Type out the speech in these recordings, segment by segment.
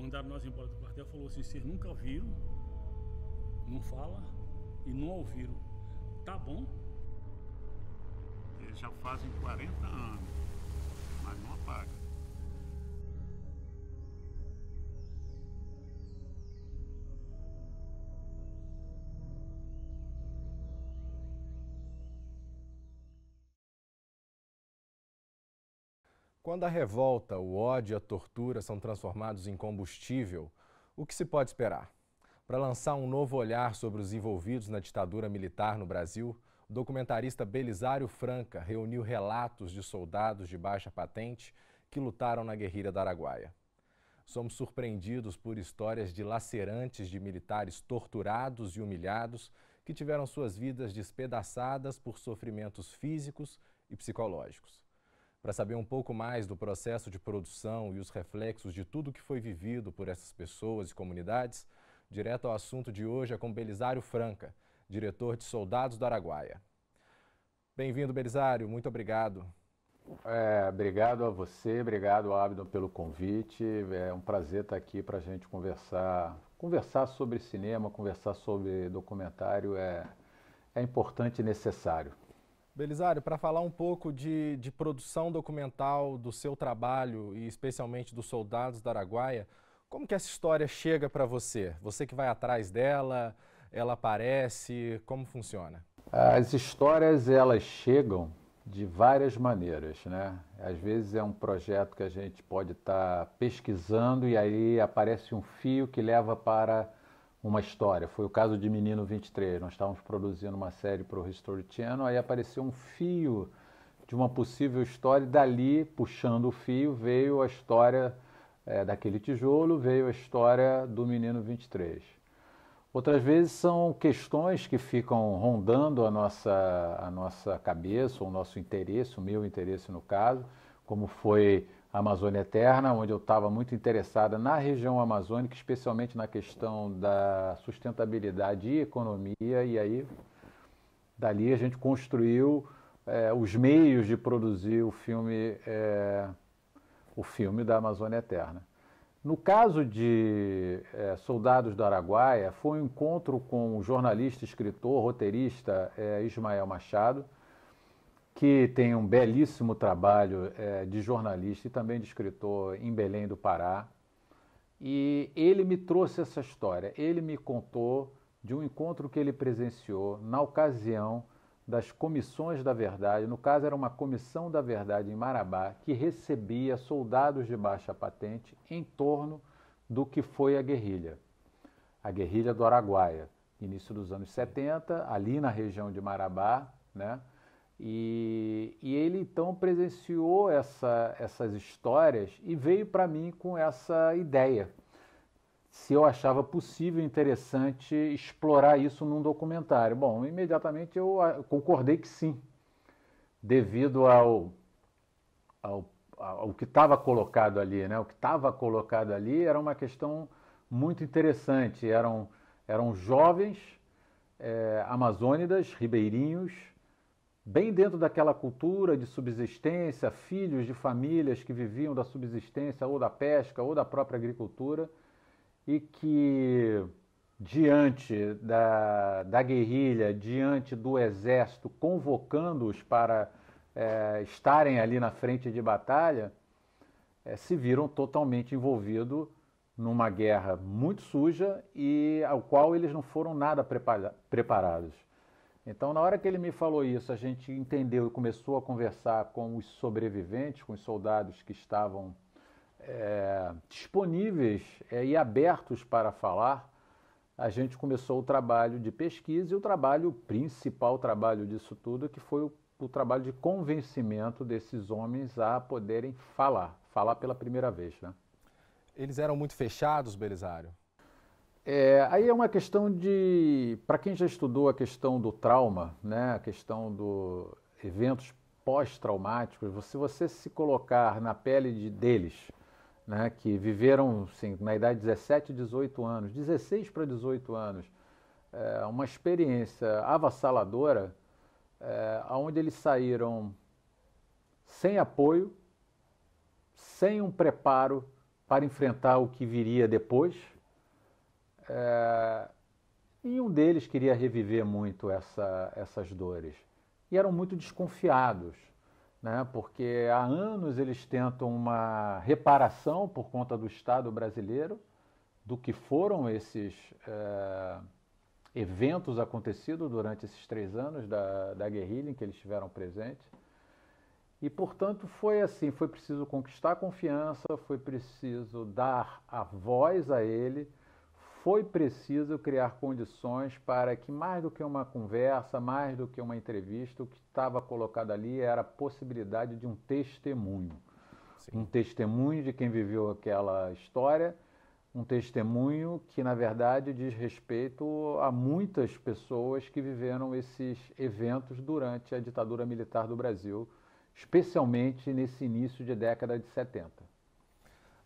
Mandaram nós embora do quartel, falou assim, vocês nunca viram, não fala e não ouviram. Tá bom? Eles já fazem 40 anos, mas não apaga. Quando a revolta, o ódio e a tortura são transformados em combustível, o que se pode esperar? Para lançar um novo olhar sobre os envolvidos na ditadura militar no Brasil, o documentarista Belisário Franca reuniu relatos de soldados de baixa patente que lutaram na guerrilha do Araguaia. Somos surpreendidos por histórias dilacerantes de militares torturados e humilhados que tiveram suas vidas despedaçadas por sofrimentos físicos e psicológicos. Para saber um pouco mais do processo de produção e os reflexos de tudo que foi vivido por essas pessoas e comunidades, direto ao assunto de hoje é com Belisário Franca, diretor de Soldados do Araguaia. Bem-vindo, Belisário, muito obrigado. Obrigado a você, obrigado, Abdon, pelo convite. É um prazer estar aqui para a gente conversar sobre cinema, conversar sobre documentário é importante e necessário. Belisário, para falar um pouco de produção documental do seu trabalho e especialmente dos Soldados do Araguaia, como que essa história chega para você? Você que vai atrás dela, ela aparece, como funciona? As histórias, elas chegam de várias maneiras, né? Às vezes é um projeto que a gente pode estar pesquisando e aí aparece um fio que leva para uma história. Foi o caso de Menino 23. Nós estávamos produzindo uma série para o History Channel, aí apareceu um fio de uma possível história e dali, puxando o fio, veio a história daquele tijolo, veio a história do Menino 23. Outras vezes são questões que ficam rondando a nossa cabeça, o nosso interesse, o meu interesse no caso, como foi a Amazônia Eterna, onde eu estava muito interessada na região amazônica, especialmente na questão da sustentabilidade e economia, e aí dali a gente construiu os meios de produzir o filme da Amazônia Eterna. No caso de Soldados do Araguaia, foi um encontro com o jornalista, escritor, roteirista Ismael Machado, que tem um belíssimo trabalho de jornalista e também de escritor em Belém do Pará. E ele me trouxe essa história, ele me contou de um encontro que ele presenciou na ocasião das Comissões da Verdade. No caso, era uma Comissão da Verdade em Marabá, que recebia soldados de baixa patente em torno do que foi a guerrilha do Araguaia, início dos anos 70, ali na região de Marabá, né? E ele então presenciou essas histórias e veio para mim com essa ideia, se eu achava possível e interessante explorar isso num documentário. Bom, imediatamente eu concordei que sim, devido ao que estava colocado ali, né? O que estava colocado ali era uma questão muito interessante. Eram jovens amazônidas, ribeirinhos, bem dentro daquela cultura de subsistência, filhos de famílias que viviam da subsistência ou da pesca ou da própria agricultura, e que diante da guerrilha, diante do exército convocando-os para estarem ali na frente de batalha, se viram totalmente envolvidos numa guerra muito suja e ao qual eles não foram nada preparados. Então, na hora que ele me falou isso, a gente entendeu e começou a conversar com os sobreviventes, com os soldados que estavam disponíveis e abertos para falar. A gente começou o trabalho de pesquisa e o principal trabalho disso tudo, que foi o trabalho de convencimento desses homens a poderem falar pela primeira vez, né? Eles eram muito fechados, Belisário? Aí é uma questão para quem já estudou a questão do trauma, né, a questão dos eventos pós-traumáticos, se você se colocar na pele deles, né, que viveram assim, na idade de 17, 18 anos, 16 para 18 anos, uma experiência avassaladora, onde eles saíram sem apoio, sem um preparo para enfrentar o que viria depois. Nenhum deles queria reviver muito essas dores. E eram muito desconfiados, né? Porque há anos eles tentam uma reparação por conta do Estado brasileiro, do que foram esses eventos acontecidos durante esses 3 anos da guerrilha em que eles estiveram presentes. E, portanto, foi assim, foi preciso conquistar a confiança, foi preciso dar a voz a ele, foi preciso criar condições para que, mais do que uma conversa, mais do que uma entrevista, o que estava colocado ali era a possibilidade de um testemunho. Sim. Um testemunho de quem viveu aquela história, um testemunho que, na verdade, diz respeito a muitas pessoas que viveram esses eventos durante a ditadura militar do Brasil, especialmente nesse início de década de 70.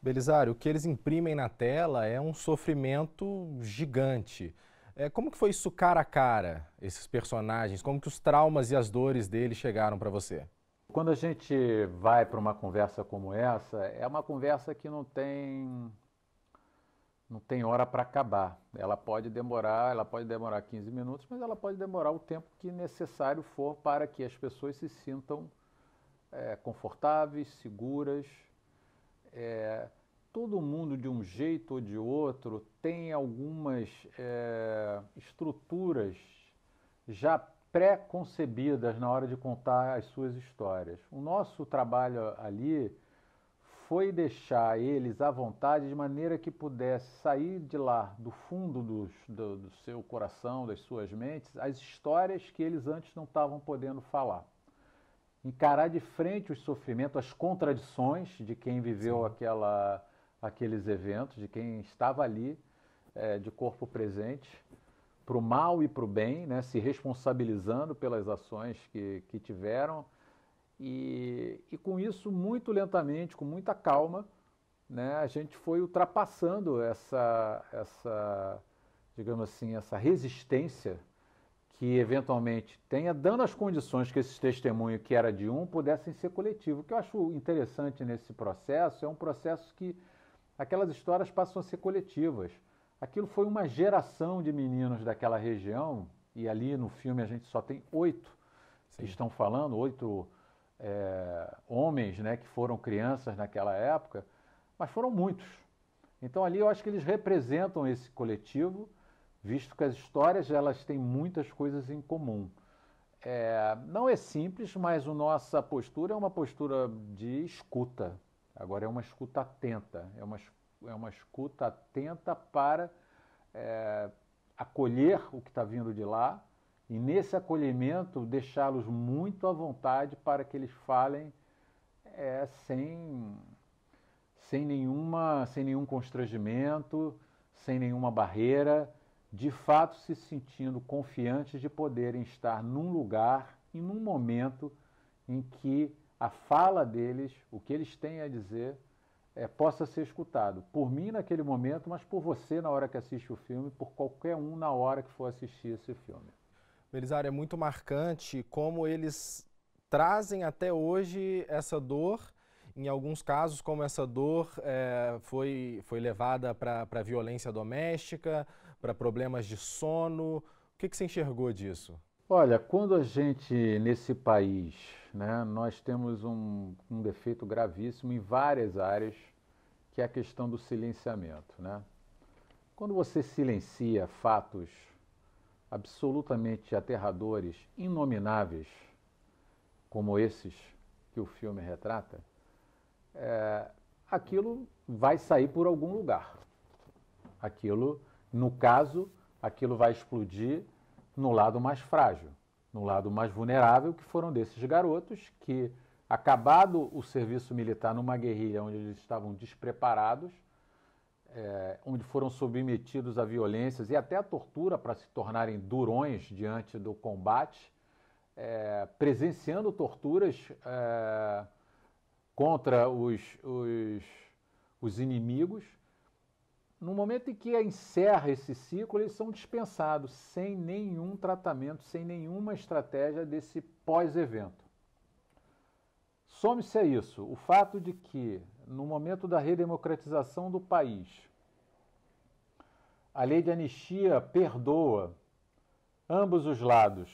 Belisário, o que eles imprimem na tela é um sofrimento gigante. Como que foi isso cara a cara, esses personagens? Como que os traumas e as dores deles chegaram para você? Quando a gente vai para uma conversa como essa, é uma conversa que não tem hora para acabar. Ela pode demorar 15 minutos, mas ela pode demorar o tempo que necessário for para que as pessoas se sintam confortáveis, seguras. Todo mundo, de um jeito ou de outro, tem algumas estruturas já pré-concebidas na hora de contar as suas histórias. O nosso trabalho ali foi deixar eles à vontade de maneira que pudesse sair de lá, do fundo do seu coração, das suas mentes, as histórias que eles antes não estavam podendo falar. Encarar de frente os sofrimentos, as contradições de quem viveu aqueles eventos, de quem estava ali de corpo presente, para o mal e para o bem, né, se responsabilizando pelas ações que tiveram. E com isso, muito lentamente, com muita calma, né, a gente foi ultrapassando digamos assim, essa resistência que eventualmente tenha, dando as condições que esse testemunho que era de um pudessem ser coletivo. O que eu acho interessante nesse processo é um processo que aquelas histórias passam a ser coletivas. Aquilo foi uma geração de meninos daquela região, e ali no filme a gente só tem 8 que estão falando, 8 homens, né, que foram crianças naquela época, mas foram muitos. Então ali eu acho que eles representam esse coletivo, visto que as histórias elas têm muitas coisas em comum. Não é simples, mas a nossa postura é uma postura de escuta. Agora é uma escuta atenta, é uma escuta atenta para acolher o que está vindo de lá e nesse acolhimento deixá-los muito à vontade para que eles falem sem nenhum constrangimento, sem nenhuma barreira, de fato se sentindo confiantes de poderem estar num lugar e num momento em que a fala deles, o que eles têm a dizer, possa ser escutado. Por mim naquele momento, mas por você na hora que assiste o filme, por qualquer um na hora que for assistir esse filme. Belisário, é muito marcante como eles trazem até hoje essa dor. Em alguns casos, como essa dor foi levada para violência doméstica, para problemas de sono. O que você enxergou disso? Olha, quando a gente, nesse país, né, nós temos um defeito gravíssimo em várias áreas, que é a questão do silenciamento, né? Quando você silencia fatos absolutamente aterradores, inomináveis, como esses que o filme retrata, aquilo vai sair por algum lugar. Aquilo, no caso, aquilo vai explodir no lado mais frágil, no lado mais vulnerável, que foram desses garotos que, acabado o serviço militar numa guerrilha onde eles estavam despreparados, onde foram submetidos a violências e até a tortura para se tornarem durões diante do combate, presenciando torturas contra os inimigos. No momento em que encerra esse ciclo, eles são dispensados, sem nenhum tratamento, sem nenhuma estratégia desse pós-evento. Some-se a isso o fato de que, no momento da redemocratização do país, a lei de anistia perdoa ambos os lados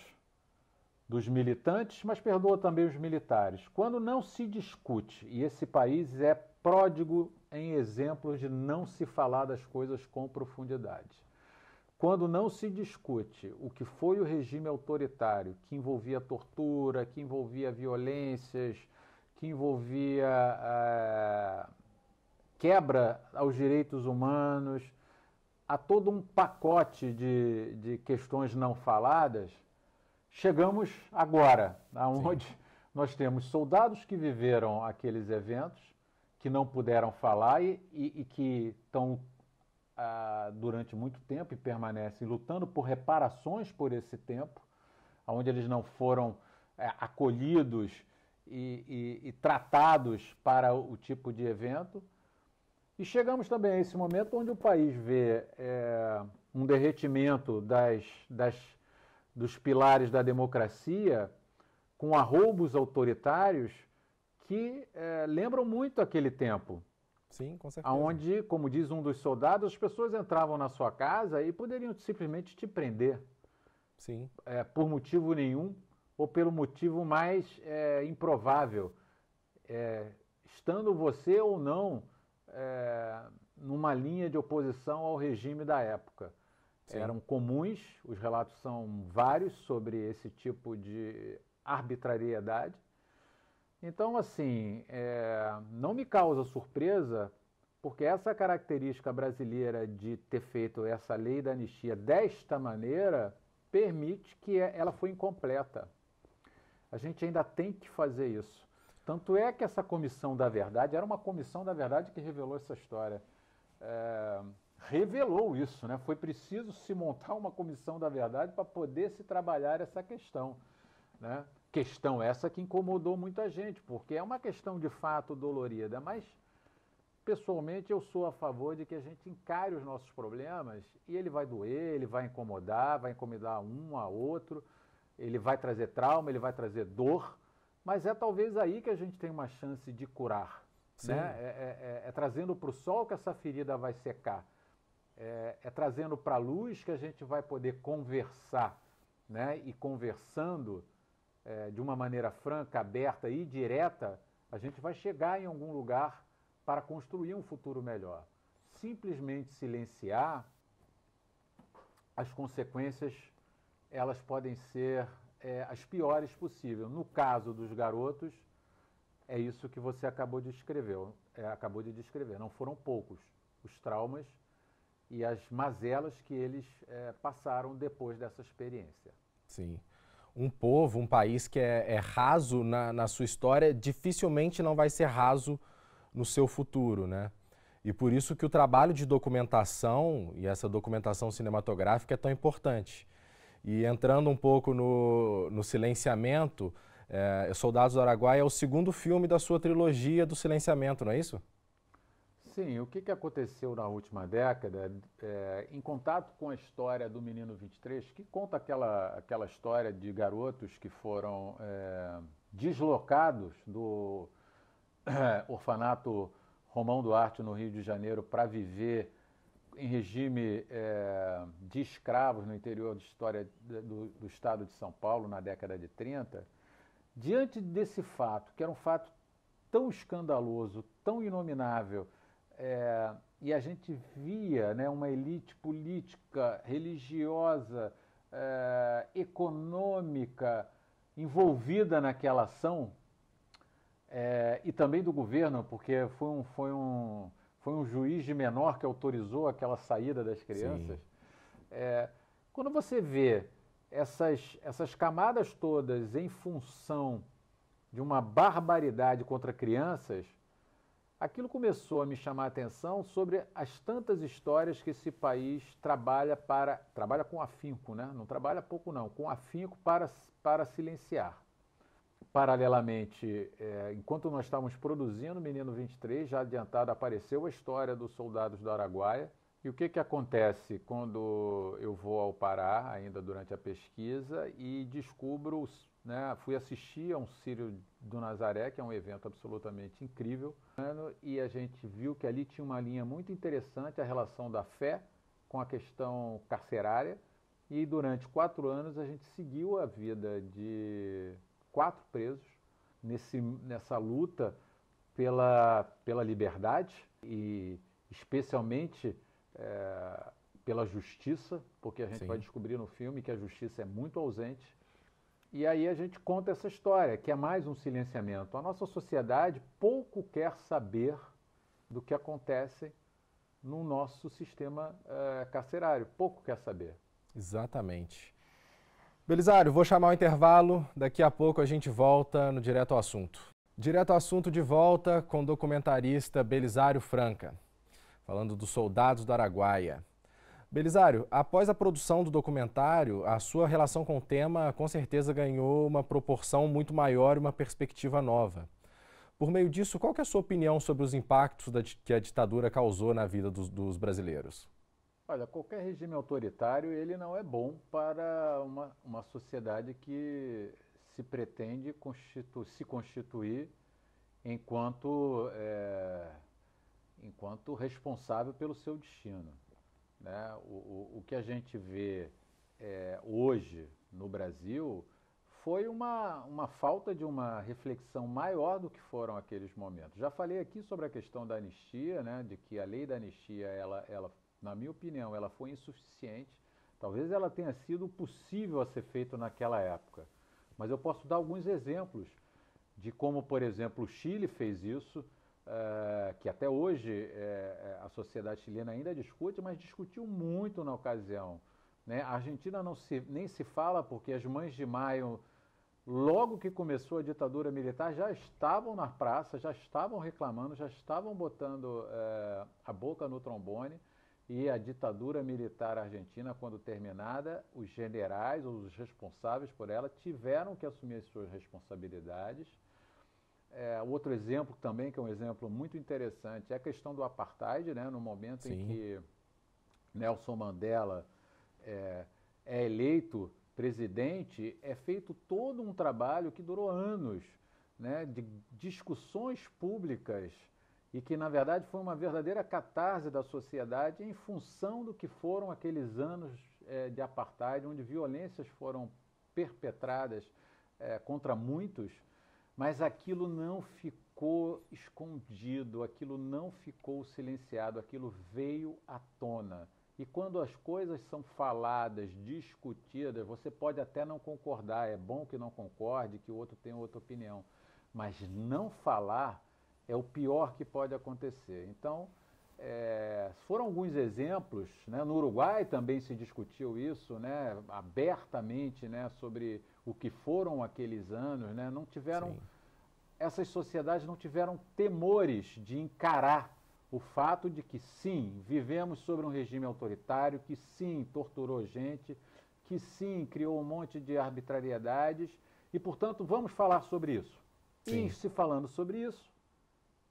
dos militantes, mas perdoa também os militares. Quando não se discute, e esse país é pródigo em exemplos de não se falar das coisas com profundidade. Quando não se discute o que foi o regime autoritário, que envolvia tortura, que envolvia violências, que envolvia quebra aos direitos humanos, há todo um pacote de questões não faladas, chegamos agora, aonde nós temos soldados que viveram aqueles eventos, que não puderam falar e que estão durante muito tempo e permanecem lutando por reparações por esse tempo, onde eles não foram acolhidos e tratados para o tipo de evento. E chegamos também a esse momento onde o país vê um derretimento dos pilares da democracia com arroubos autoritários que lembram muito aquele tempo. Sim, com certeza. Onde, como diz um dos soldados, as pessoas entravam na sua casa e poderiam simplesmente te prender. Sim. Por motivo nenhum ou pelo motivo mais improvável. Estando você ou não numa linha de oposição ao regime da época. Sim. Eram comuns, os relatos são vários sobre esse tipo de arbitrariedade. Então, assim, não me causa surpresa, porque essa característica brasileira de ter feito essa lei da anistia desta maneira permite que ela foi incompleta. A gente ainda tem que fazer isso. Tanto é que essa comissão da verdade, era uma comissão da verdade que revelou essa história. Revelou isso, né? Foi preciso se montar uma comissão da verdade para poder se trabalhar essa questão, né? Questão essa que incomodou muita gente, porque é uma questão de fato dolorida, mas pessoalmente eu sou a favor de que a gente encare os nossos problemas e ele vai doer, ele vai incomodar um a outro, ele vai trazer trauma, ele vai trazer dor, mas é talvez aí que a gente tem uma chance de curar, né? É trazendo para o sol que essa ferida vai secar, é trazendo para a luz que a gente vai poder conversar, né? E conversando de uma maneira franca, aberta e direta, a gente vai chegar em algum lugar para construir um futuro melhor. Simplesmente silenciar, as consequências elas podem ser as piores possíveis. No caso dos garotos, é isso que você acabou de descrever. Não foram poucos os traumas e as mazelas que eles passaram depois dessa experiência. Sim. Um povo, um país que é raso na sua história, dificilmente não vai ser raso no seu futuro, né? E por isso que o trabalho de documentação e essa documentação cinematográfica é tão importante. E entrando um pouco no silenciamento, Soldados do Araguaia é o segundo filme da sua trilogia do silenciamento, não é isso? Sim, o que aconteceu na última década, em contato com a história do Menino 23, que conta aquela história de garotos que foram deslocados do orfanato Romão Duarte, no Rio de Janeiro, para viver em regime de escravos no interior do estado de São Paulo, na década de 30, diante desse fato, que era um fato tão escandaloso, tão inominável, e a gente via, né, uma elite política, religiosa, econômica envolvida naquela ação, e também do governo, porque foi um juiz de menor que autorizou aquela saída das crianças. Quando você vê essas camadas todas em função de uma barbaridade contra crianças, aquilo começou a me chamar a atenção sobre as tantas histórias que esse país trabalha com afinco, né? Não trabalha pouco não, com afinco para silenciar. Paralelamente, enquanto nós estávamos produzindo o Menino 23, já adiantado, apareceu a história dos Soldados do Araguaia. E o que acontece quando eu vou ao Pará, ainda durante a pesquisa, e descubro né? Fui assistir a um Círio do Nazaré, que é um evento absolutamente incrível, e a gente viu que ali tinha uma linha muito interessante, a relação da fé com a questão carcerária, e durante 4 anos a gente seguiu a vida de 4 presos nessa luta pela liberdade e especialmente pela justiça, porque a gente vai descobrir no filme que a justiça é muito ausente. E aí a gente conta essa história, que é mais um silenciamento. A nossa sociedade pouco quer saber do que acontece no nosso sistema carcerário, pouco quer saber. Exatamente. Belisário, vou chamar o intervalo, daqui a pouco a gente volta no Direto ao Assunto. Direto ao Assunto de volta com o documentarista Belisário Franca, falando dos soldados do Araguaia. Belisário, após a produção do documentário, a sua relação com o tema com certeza ganhou uma proporção muito maior e uma perspectiva nova. Por meio disso, qual que é a sua opinião sobre os impactos que a ditadura causou na vida dos brasileiros? Olha, qualquer regime autoritário ele não é bom para uma sociedade que se pretende se constituir enquanto responsável pelo seu destino, né? O que a gente vê hoje no Brasil foi uma falta de uma reflexão maior do que foram aqueles momentos. Já falei aqui sobre a questão da anistia, né? De que a lei da anistia, ela, na minha opinião, ela foi insuficiente. Talvez ela tenha sido possível a ser feito naquela época. Mas eu posso dar alguns exemplos de como, por exemplo, o Chile fez isso, que até hoje a sociedade chilena ainda discute, mas discutiu muito na ocasião, né? A Argentina nem se fala, porque as Mães de Maio, logo que começou a ditadura militar, já estavam na praça, já estavam reclamando, já estavam botando a boca no trombone. E a ditadura militar argentina, quando terminada, os generais, ou os responsáveis por ela, tiveram que assumir as suas responsabilidades. Outro exemplo também, que é um exemplo muito interessante, é a questão do apartheid, né? No momento em que Nelson Mandela é eleito presidente, é feito todo um trabalho que durou anos, né? De discussões públicas, e que, na verdade, foi uma verdadeira catarse da sociedade em função do que foram aqueles anos de apartheid, onde violências foram perpetradas contra muitos, mas aquilo não ficou escondido, aquilo não ficou silenciado, aquilo veio à tona. E quando as coisas são faladas, discutidas, você pode até não concordar, é bom que não concorde, que o outro tenha outra opinião, mas não falar é o pior que pode acontecer. Então, foram alguns exemplos, né? No Uruguai também se discutiu isso, né? Abertamente, né? Sobre o que foram aqueles anos, né? Essas sociedades não tiveram temores de encarar o fato de que, sim, vivemos sobre um regime autoritário, que, sim, torturou gente, que, sim, criou um monte de arbitrariedades e, portanto, vamos falar sobre isso. Sim. E, se falando sobre isso,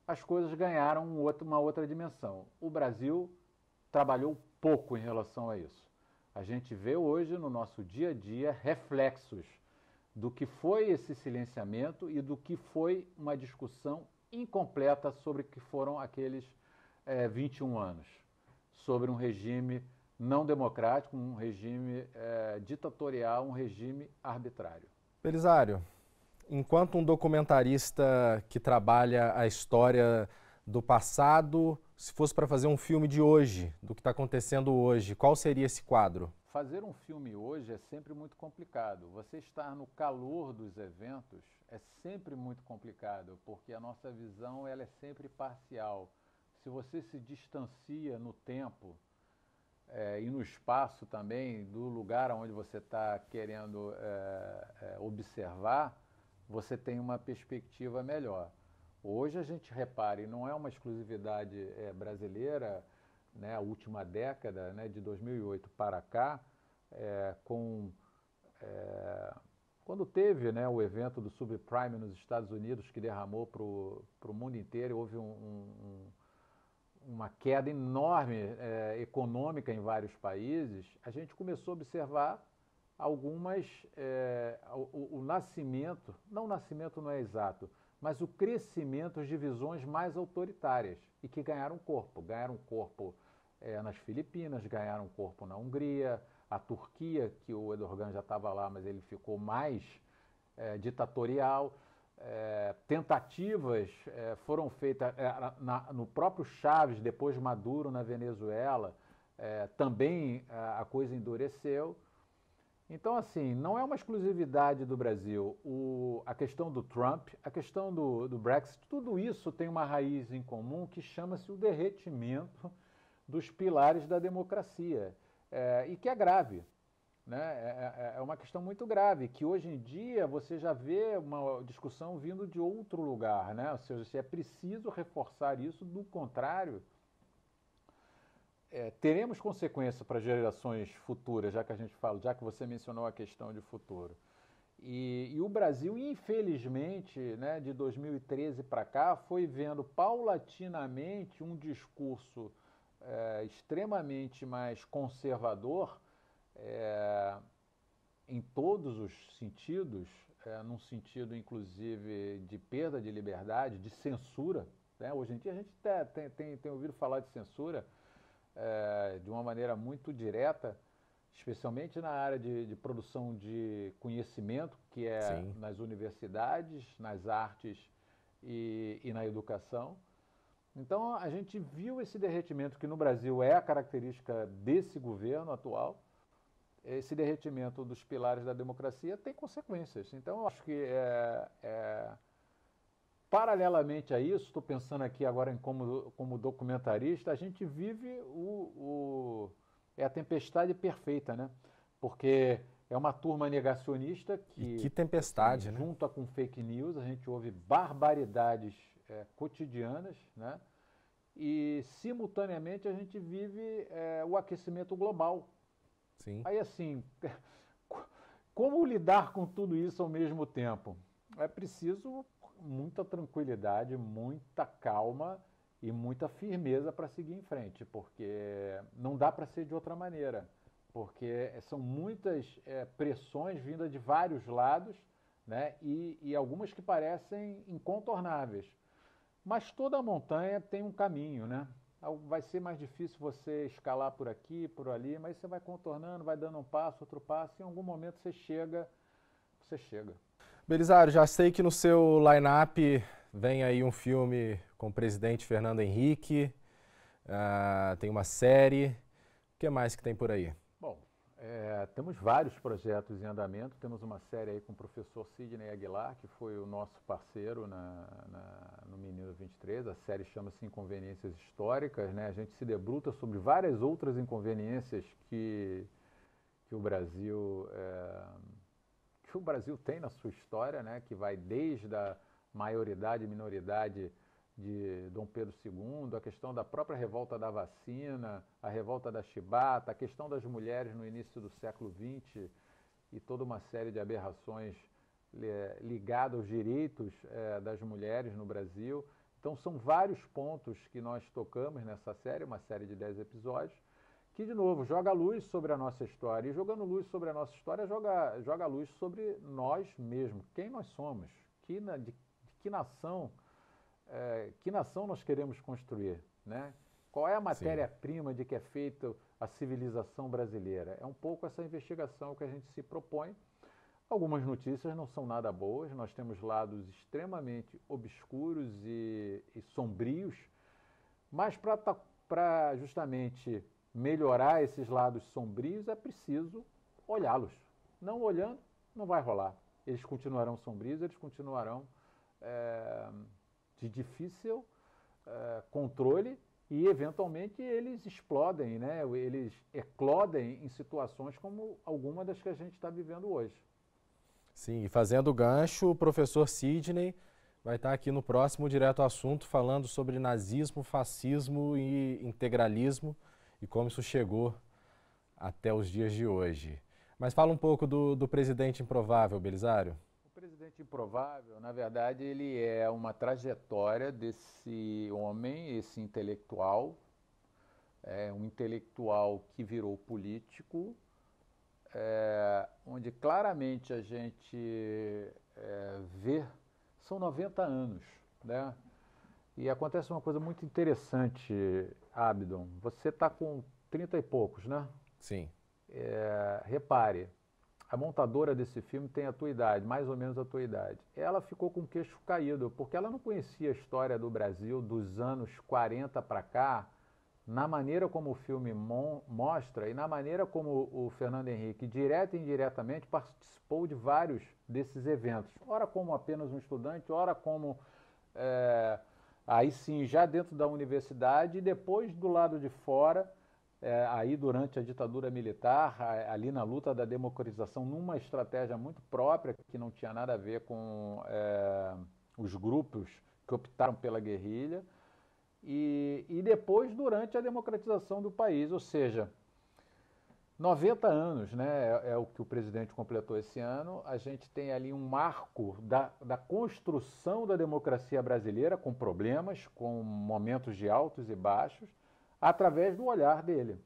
as coisas ganharam uma outra dimensão. O Brasil trabalhou pouco em relação a isso. A gente vê hoje, no nosso dia a dia, reflexos do que foi esse silenciamento e do que foi uma discussão incompleta sobre o que foram aqueles 21 anos, sobre um regime não democrático, um regime ditatorial, um regime arbitrário. Belisário, enquanto um documentarista que trabalha a história do passado, se fosse para fazer um filme de hoje, do que está acontecendo hoje, qual seria esse quadro? Fazer um filme hoje é sempre muito complicado. Você estar no calor dos eventos é sempre muito complicado, porque a nossa visão ela é sempre parcial. Se você se distancia no tempo e no espaço também, do lugar onde você está querendo observar, você tem uma perspectiva melhor. Hoje a gente repara, e não é uma exclusividade brasileira, né, a última década, né, de 2008 para cá, quando teve, né, o evento do subprime nos Estados Unidos, que derramou para o mundo inteiro, houve uma queda enorme econômica em vários países, a gente começou a observar algumas, o nascimento, não o nascimento não é exato, mas o crescimento de visões mais autoritárias e que ganharam corpo. Ganharam corpo nas Filipinas, ganharam corpo na Hungria, a Turquia, que o Erdogan já estava lá, mas ele ficou mais ditatorial. Tentativas foram feitas no próprio Chávez, depois Maduro na Venezuela, também a coisa endureceu. Então, assim, não é uma exclusividade do Brasil. A questão do Trump, a questão do Brexit, tudo isso tem uma raiz em comum que chama-se o derretimento dos pilares da democracia, e que é grave. Né? É uma questão muito grave, que hoje em dia você já vê uma discussão vindo de outro lugar, né? Ou seja, é preciso reforçar isso, do contrário, teremos consequências para gerações futuras, já que a gente fala, já que você mencionou a questão de futuro. E o Brasil, infelizmente, né, de 2013 para cá, foi vendo paulatinamente um discurso extremamente mais conservador, em todos os sentidos, num sentido inclusive de perda de liberdade, de censura. Né? Hoje em dia a gente tem ouvido falar de censura de uma maneira muito direta, especialmente na área de produção de conhecimento, que é Sim. nas universidades, nas artes e na educação. Então a gente viu esse derretimento, que no Brasil é a característica desse governo atual. Esse derretimento dos pilares da democracia tem consequências. Então, eu acho que, paralelamente a isso, estou pensando aqui agora como documentarista, a gente vive a tempestade perfeita, né? Porque é uma turma negacionista que tempestade, assim, né? Junta com fake news, a gente ouve barbaridades cotidianas, né? E, simultaneamente, a gente vive o aquecimento global. Sim. Aí, assim, como lidar com tudo isso ao mesmo tempo? É preciso muita tranquilidade, muita calma e muita firmeza para seguir em frente, porque não dá para ser de outra maneira, porque são muitas pressões vindas de vários lados, né? E algumas que parecem incontornáveis. Mas toda montanha tem um caminho, né? Vai ser mais difícil você escalar por aqui, por ali, mas você vai contornando, vai dando um passo, outro passo, e em algum momento você chega. Belisário, já sei que no seu line-up vem aí um filme com o presidente Fernando Henrique, tem uma série. O que mais que tem por aí? Bom, temos vários projetos em andamento. Temos uma série aí com o professor Sidney Aguilar, que foi o nosso parceiro no Menino 23. A série chama-se Inconveniências Históricas, né? A gente se debruça sobre várias outras inconveniências que o Brasil tem na sua história, né? Que vai desde a maioridade e minoridade de Dom Pedro II, a questão da própria revolta da vacina, a revolta da chibata, a questão das mulheres no início do século XX e toda uma série de aberrações ligadas aos direitos das mulheres no Brasil. Então são vários pontos que nós tocamos nessa série, uma série de 10 episódios, que, de novo, joga luz sobre a nossa história. E jogando luz sobre a nossa história, joga luz sobre nós mesmos, quem nós somos, de que nação nós queremos construir, né? Qual é a matéria-prima de que é feita a civilização brasileira? É um pouco essa investigação que a gente se propõe. Algumas notícias não são nada boas, nós temos lados extremamente obscuros e sombrios, mas para justamente melhorar esses lados sombrios é preciso olhá-los. Não olhando, não vai rolar. Eles continuarão sombrios, eles continuarão de difícil controle e, eventualmente, eles explodem, né? Eles eclodem em situações como alguma das que a gente está vivendo hoje. Sim, e fazendo gancho, o professor Sidney vai estar aqui no próximo Direto ao Assunto falando sobre nazismo, fascismo e integralismo e como isso chegou até os dias de hoje. Mas fala um pouco do presidente improvável, Belisário. O presidente improvável, na verdade, ele é uma trajetória desse homem, esse intelectual, um intelectual que virou político, onde claramente a gente vê, são 90 anos, né? E acontece uma coisa muito interessante, Abdon. Você está com 30 e poucos, né? Sim. Repare, a montadora desse filme tem a tua idade, mais ou menos a tua idade. Ela ficou com o queixo caído, porque ela não conhecia a história do Brasil dos anos 40 para cá, na maneira como o filme mostra e na maneira como o Fernando Henrique, direta e indiretamente, participou de vários desses eventos. Ora como apenas um estudante, ora como, aí sim, já dentro da universidade e depois do lado de fora, aí durante a ditadura militar, ali na luta da democratização, numa estratégia muito própria, que não tinha nada a ver com os grupos que optaram pela guerrilha, e depois durante a democratização do país, ou seja, 90 anos, né, é o que o presidente completou esse ano. A gente tem ali um marco da construção da democracia brasileira, com problemas, com momentos de altos e baixos, através do olhar dele,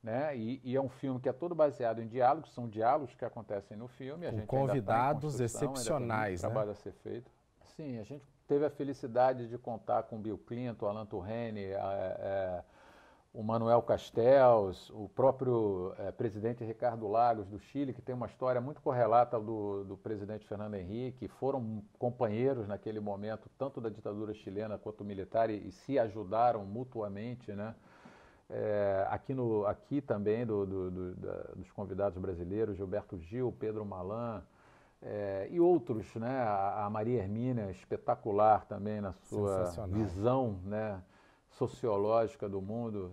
né? E é um filme que é todo baseado em diálogos, são diálogos que acontecem no filme. A gente convidados ainda excepcionais, né? Trabalho a ser feito. Sim, a gente teve a felicidade de contar com Bill Clinton, Alan Turenne, o Manuel Castells, o próprio presidente Ricardo Lagos do Chile, que tem uma história muito correlata do presidente Fernando Henrique, foram companheiros naquele momento, tanto da ditadura chilena quanto militar, e se ajudaram mutuamente, né? Aqui também dos convidados brasileiros, Gilberto Gil, Pedro Malan, e outros, né? A Maria Hermínia, espetacular também na sua visão, né, sociológica do mundo.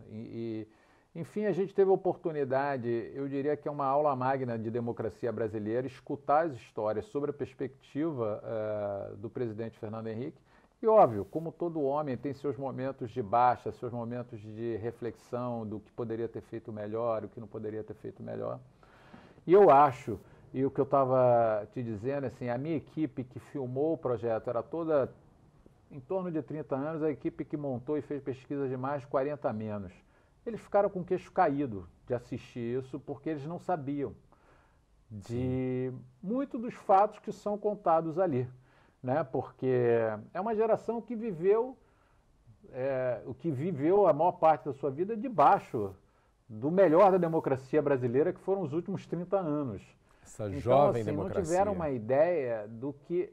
Enfim, a gente teve a oportunidade, eu diria que é uma aula magna de democracia brasileira, escutar as histórias sobre a perspectiva do presidente Fernando Henrique. E óbvio, como todo homem tem seus momentos de baixa, seus momentos de reflexão do que poderia ter feito melhor, o que não poderia ter feito melhor. E eu acho, e o que eu estava te dizendo, assim, a minha equipe que filmou o projeto era toda em torno de 30 anos, a equipe que montou e fez pesquisa de mais de 40 menos. Eles ficaram com o queixo caído de assistir isso, porque eles não sabiam de muito dos fatos que são contados ali, né? Porque é uma geração que viveu a maior parte da sua vida debaixo do melhor da democracia brasileira, que foram os últimos 30 anos. Essa jovem assim, democracia. Não tiveram uma ideia do que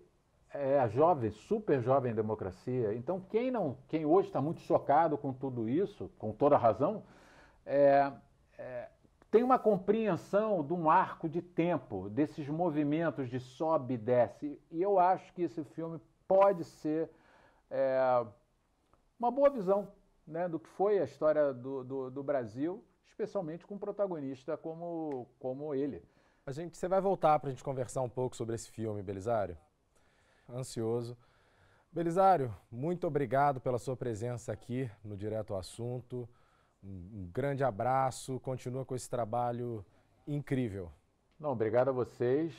é a jovem, super jovem democracia. Então, quem hoje está muito chocado com tudo isso, com toda razão, tem uma compreensão de um arco de tempo, desses movimentos de sobe e desce. E eu acho que esse filme pode ser uma boa visão, né, do que foi a história do Brasil, especialmente com um protagonista como ele. Você vai voltar para a gente conversar um pouco sobre esse filme, Belisário? Ansioso. Belisário, muito obrigado pela sua presença aqui no Direto ao Assunto. Um grande abraço, continua com esse trabalho incrível. Não, obrigado a vocês,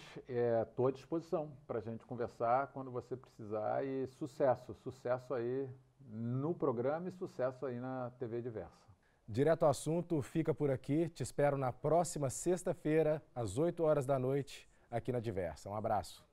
estou à disposição para a gente conversar quando você precisar e sucesso aí no programa e sucesso aí na TV Diversa. Direto ao Assunto fica por aqui, te espero na próxima sexta-feira, às 8 horas da noite, aqui na Diversa. Um abraço.